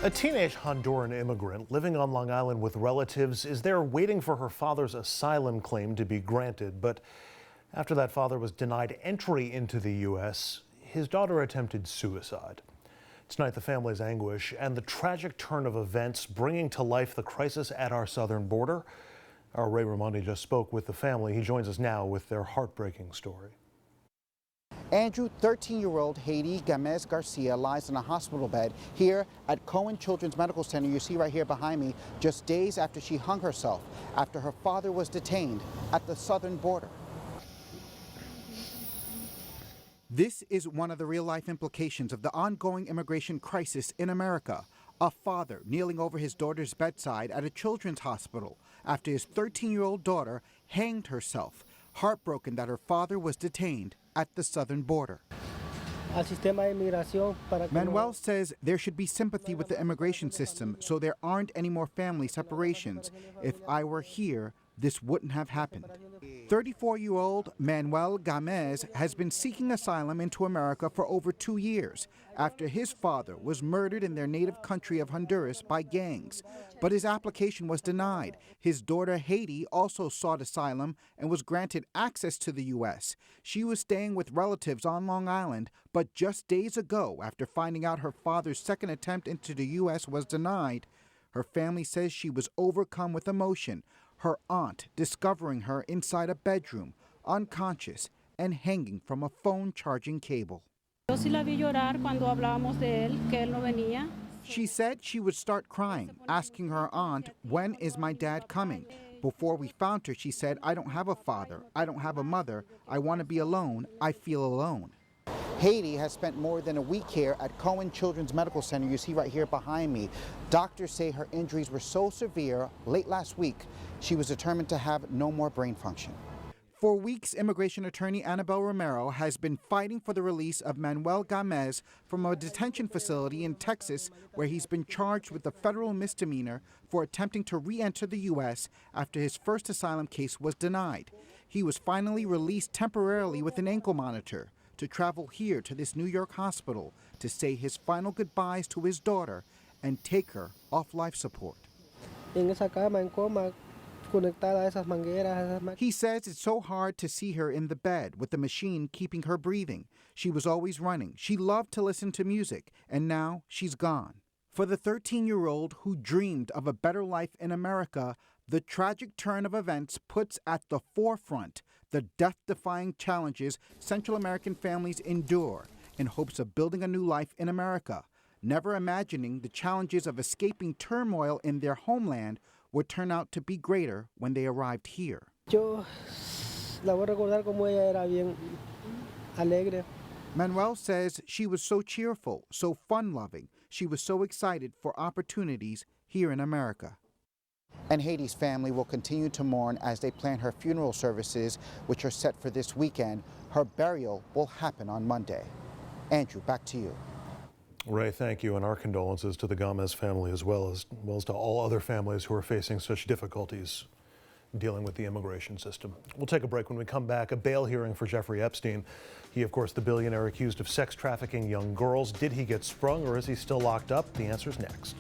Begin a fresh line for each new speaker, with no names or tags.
A teenage Honduran immigrant living on Long Island with relatives is there waiting for her father's asylum claim to be granted. But after that father was denied entry into the U.S., his daughter attempted suicide. Tonight, the family's anguish and the tragic turn of events bringing to life the crisis at our southern border. Our Ray Raimundi just spoke with the family. He joins us now with their heartbreaking story.
Andrew, 13-year-old Heydi Gamez Garcia lies in a hospital bed here at Cohen Children's Medical Center, you see right here behind me, just days after she hung herself after her father was detained at the southern border. This is one of the real-life implications of the ongoing immigration crisis in America. A father kneeling over his daughter's bedside at a children's hospital after his 13-year-old daughter hanged herself, heartbroken that her father was detained at the southern border. Manuel says there should be sympathy with the immigration system so there aren't any more family separations. If I were here, this wouldn't have happened. 34-year-old Manuel Gamez has been seeking asylum into America for over 2 years after his father was murdered in their native country of Honduras by gangs. But his application was denied. His daughter Heydi also sought asylum and was granted access to the U.S. She was staying with relatives on Long Island, but just days ago, after finding out her father's second attempt into the U.S. was denied, her family says she was overcome with emotion. Her aunt discovering her inside a bedroom, unconscious and hanging from a phone charging cable. She said she would start crying, asking her aunt, "When is my dad coming?" Before we found her, she said, "I don't have a father, I don't have a mother, I want to be alone, I feel alone." Heydi has spent more than a week here at Cohen Children's Medical Center, you see right here behind me. Doctors say her injuries were so severe late last week, she was determined to have no more brain function. For weeks, immigration attorney Annabelle Romero has been fighting for the release of Manuel Gamez from a detention facility in Texas where he's been charged with a federal misdemeanor for attempting to re-enter the U.S. after his first asylum case was denied. He was finally released temporarily with an ankle monitor to travel here to this New York hospital to say his final goodbyes to his daughter and take her off life support. He says it's so hard to see her in the bed with the machine keeping her breathing. She was always running. She loved to listen to music, and now she's gone. For the 13-year-old who dreamed of a better life in America, the tragic turn of events puts at the forefront the death-defying challenges Central American families endure in hopes of building a new life in America, never imagining the challenges of escaping turmoil in their homeland would turn out to be greater when they arrived here. Manuel says she was so cheerful, so fun-loving. She was so excited for opportunities here in America. And Heydi's family will continue to mourn as they plan her funeral services, which are set for this weekend. Her burial will happen on Monday. Andrew, back to you.
Ray, thank you, and our condolences to the Gamez family as well as to all other families who are facing such difficulties dealing with the immigration system. We'll take a break. When we come back, a bail hearing for Jeffrey Epstein. He, of course, the billionaire accused of sex trafficking young girls. Did he get sprung or is he still locked up? The answer is next.